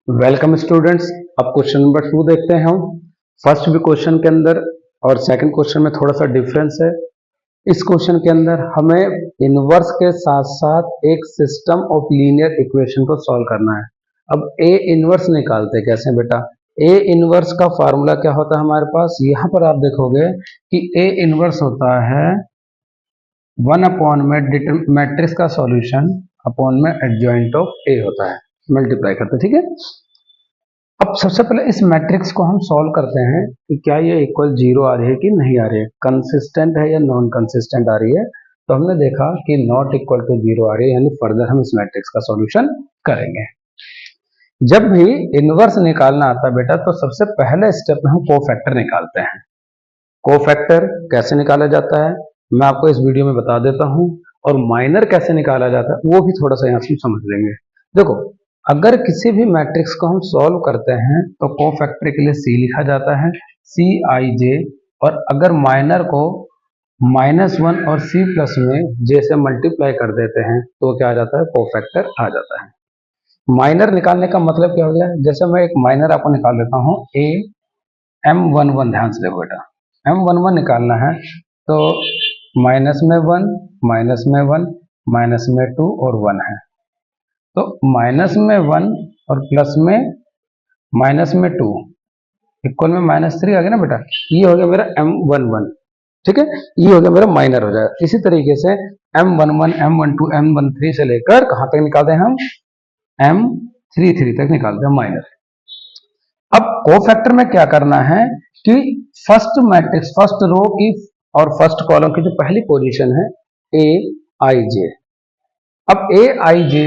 Welcome students. अब question number 2 देखते हैं हम। फर्स्ट भी क्वेश्चन के अंदर और सेकंड क्वेश्चन में थोड़ा सा डिफरेंस है। इस क्वेश्चन के अंदर हमें इनवर्स के साथ साथ एक सिस्टम ऑफ लीनियर इक्वेशन को सॉल्व करना है। अब ए इनवर्स निकालते कैसे बेटा? ए इनवर्स का फार्मूला क्या होता है हमारे पास? यहाँ पर आप देखोगे कि ए इनवर्स होता है 1 अपॉन में मैट्रिक्स का सॉल्यूशन अपॉन में एडजॉइंट ऑफ ए होता है, मल्टीप्लाई करते हैं। ठीक है, अब सबसे पहले इस मैट्रिक्स को हम सॉल्व करते हैं कि क्या ये इक्वल 0 आ रही है कि नहीं आ रही है, कंसिस्टेंट है या नॉन कंसिस्टेंट आ रही है। तो हमने देखा कि नॉट इक्वल टू 0 आ रही है, यानी फर्दर हम इस मैट्रिक्स का सॉल्यूशन करेंगे। जब भी इनवर्स निकालना आता है बेटा, तो सबसे पहले स्टेप में हम कोफैक्टर निकालते हैं। कोफैक्टर कैसे निकाला जाता है मैं आपको इस वीडियो में बता देता हूं, और माइनर कैसे निकाला जाता है वो भी थोड़ा सा यहाँ से समझ लेंगे। देखो, अगर किसी भी मैट्रिक्स को हम सॉल्व करते हैं तो कोफैक्टर के लिए सी लिखा जाता है, सी आई जे, और अगर माइनर को -1 और सी प्लस में जे से मल्टीप्लाई कर देते हैं तो क्या आ जाता है? कोफैक्टर आ जाता है। माइनर निकालने का मतलब क्या हो गया? जैसे मैं एक माइनर आपको निकाल देता हूँ, ए M11, ध्यान से देखो बेटा, M11 निकालना है तो माइनस में 1, माइनस में 1, माइनस में 2 और 1 है। तो माइनस में 1 और प्लस में माइनस में 2 इक्वल में -3 आ गया ना बेटा। ये हो गया मेरा M11। ठीक है, ये हो गया मेरा माइनर हो जाएगा। इसी तरीके से M11, M12, M13 से लेकर कहां तक निकालते हैं हम? M33 तक निकालते हैं माइनर। अब कोफैक्टर में क्या करना है कि फर्स्ट मैट्रिक्स, फर्स्ट रो की और फर्स्ट कॉलम की जो पहली पोजीशन है ए आई जे, अब ए आई जे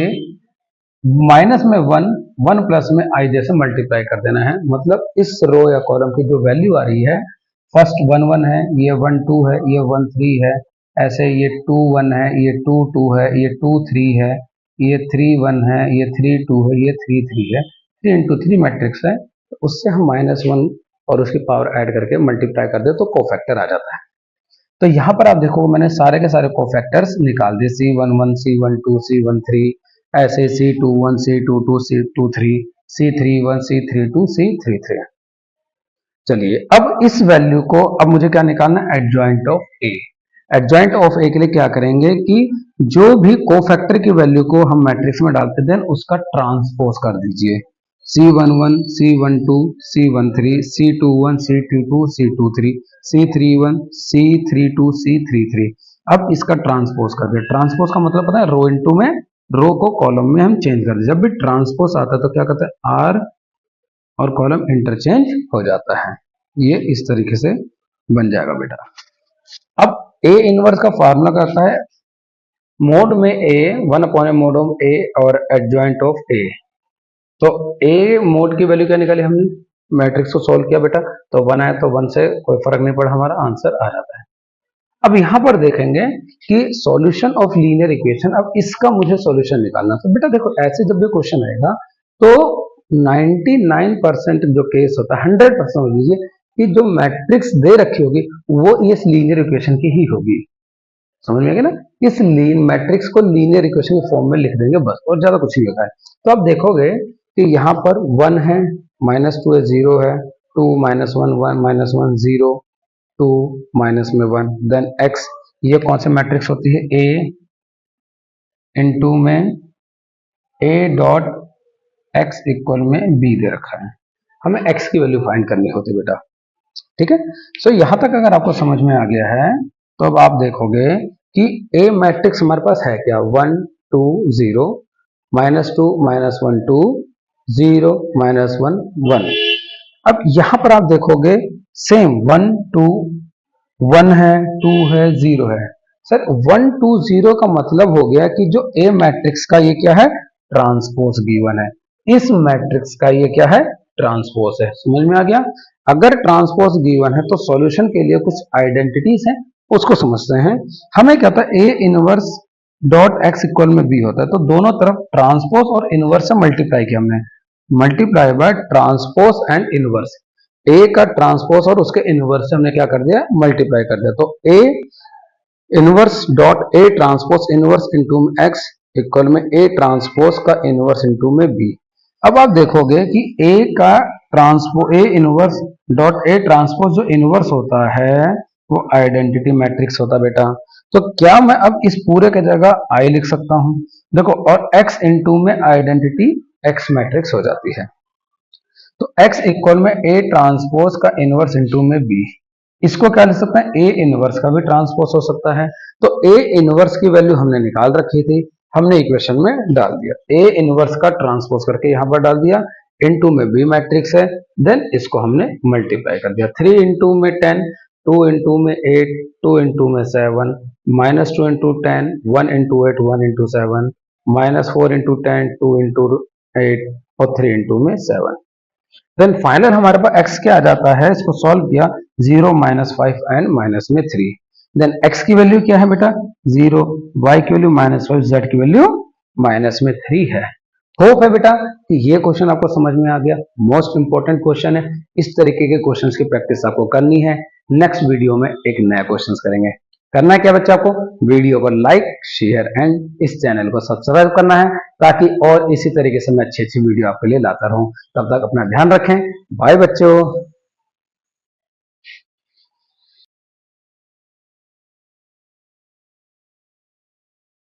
माइनस में 1, 1 प्लस में आई जे से मल्टीप्लाई कर देना है। मतलब इस रो या कॉलम की जो वैल्यू आ रही है, फर्स्ट 1 1 है, ये 1 2 है, ये 1 3 है, ऐसे ये 2 1 है, ये 2 2 है, ये 2 3 है, ये 3 1 है, ये 3 2 है, ये 3 3 है। 3 into 3 मैट्रिक्स है, तो उससे हम -1 और उसकी पावर ऐड करके मल्टीप्लाई कर दे तो कोफैक्टर आ जाता है। तो यहाँ पर आप देखो मैंने सारे के सारे कोफैक्टर्स निकाल दिए, C11, C12, C13, ऐसे C21, C22, C23, C31, C32, C33। चलिए, अब इस वैल्यू को अब मुझे क्या निकालना है? Adjoint of A. Adjoint of A के लिए क्या करेंगे कि जो भी कोफैक्टर की वैल्यू को हम मैट्रिक्स में डालते दें उसका ट्रांसपोज कर दीजिए। C11, C12, C13, C21, C22, C23, C31, C32, C33। अब इसका ट्रांसपोज कर दिया। ट्रांसपोज का मतलब पता है? रो इनटू में, रो को कॉलम में हम चेंज कर दिए। जब भी ट्रांसपोज आता है तो क्या करते हैं? आर और कॉलम इंटरचेंज हो जाता है। ये इस तरीके से बन जाएगा बेटा। अब ए इनवर्स का फार्मूला कहता है मोड में ए 1 अपॉन मोड ऑफ ए और एडजॉइंट ऑफ ए। तो ए मोड की वैल्यू क्या निकाली हमने? मैट्रिक्स को सॉल्व किया बेटा, तो 1 आया तो 1 से कोई फर्क नहीं पड़ा, हमारा आंसर आ जाता है। अब यहां पर देखेंगे कि सॉल्यूशन ऑफ लीनियर इक्वेशन, अब इसका मुझे सॉल्यूशन निकालना। तो बेटा देखो, ऐसे जब भी क्वेश्चन आएगा तो 99% जो केस होता है, 100% हो लीजिए कि जो मैट्रिक्स दे रखी होगी वो इस लीनियर इक्वेशन की ही होगी। समझ में आ गया ना? इस मैट्रिक्स को लीनियर इक्वेशन के फॉर्म में लिख देंगे बस, और ज्यादा कुछ नहीं होता है। तो आप देखोगे कि यहाँ पर 1 है, -2 है, 0 है, 2 -1 1 -1 0, 2 माइनस में 1, देन x। ये कौन सी मैट्रिक्स होती है? a इंटू में a डॉट x इक्वल में b दे रखा है। हमें x की वैल्यू फाइंड करनी होती है बेटा। ठीक है, सो यहां तक अगर आपको समझ में आ गया है तो अब आप देखोगे कि a मैट्रिक्स हमारे पास है क्या? 1 2 0, -2 -1 2, 0 -1 1। अब यहां पर आप देखोगे सेम 1 2 1 है, 2 है, 0 है। सर 1 2 0 का मतलब हो गया कि जो ए मैट्रिक्स का ये क्या है? ट्रांसपोज गिवन है। इस मैट्रिक्स का ये क्या है? ट्रांसपोज है। समझ में आ गया? अगर ट्रांसपोज गिवन है तो सॉल्यूशन के लिए कुछ आइडेंटिटीज हैं, उसको समझते हैं। हमें क्या था? ए इनवर्स डॉट एक्स इक्वल में बी होता है, तो दोनों तरफ ट्रांसपोज और इनवर्स से मल्टीप्लाई किया हमने, multiply by transpose and inverse. A का ट्रांसपोज और उसके इनवर्स से हमने क्या कर दिया? मल्टीप्लाई कर दिया। तो A inverse dot A transpose inverse into X equal में ए ट्रांसपोज का इनवर्स इंटू में बी। अब आप देखोगे कि ए का transpose A inverse dot A transpose जो इनवर्स होता है वो आइडेंटिटी मैट्रिक्स होता है बेटा। तो क्या मैं अब इस पूरे के जगह आई लिख सकता हूं? देखो, और x इंटू में आइडेंटिटी x मैट्रिक्स हो जाती है। तो x इक्वल में a ट्रांसपोज का इनवर्स इंटू में b, इसको क्या लिख सकते हैं? a इनवर्स का भी ट्रांसपोज हो सकता है। तो a इनवर्स की वैल्यू हमने निकाल रखी थी, हमने इक्वेशन में डाल दिया, a इनवर्स का ट्रांसपोज करके यहां पर डाल दिया, इनटू में b मैट्रिक्स है, देन इसको हमने मल्टीप्लाई कर दिया। 3 इंटू में 10, 2 इंटू में 8, 2 इंटू में 7, minus 2 into 10, 1 into 8, 1 into 7, minus 4 into 10, 2 into 8 और 3 इंटू में 7। देन फाइनल हमारे पास x क्या आ जाता है? इसको सॉल्व किया, 0 माइनस 5 एंड माइनस में 3। देन x की वैल्यू क्या है बेटा? 0, y की वैल्यू माइनस 5, z की वैल्यू माइनस में 3 है। होप है बेटा कि ये क्वेश्चन आपको समझ में आ गया। मोस्ट इंपॉर्टेंट क्वेश्चन है, इस तरीके के क्वेश्चंस की प्रैक्टिस आपको करनी है। नेक्स्ट वीडियो में एक नया क्वेश्चन करेंगे। करना क्या बच्चा, आपको वीडियो को लाइक, शेयर एंड इस चैनल को सब्सक्राइब करना है, ताकि और इसी तरीके से मैं अच्छी अच्छी वीडियो आपके लिए लाता रहूं। तब तक अपना ध्यान रखें। बाय बच्चों।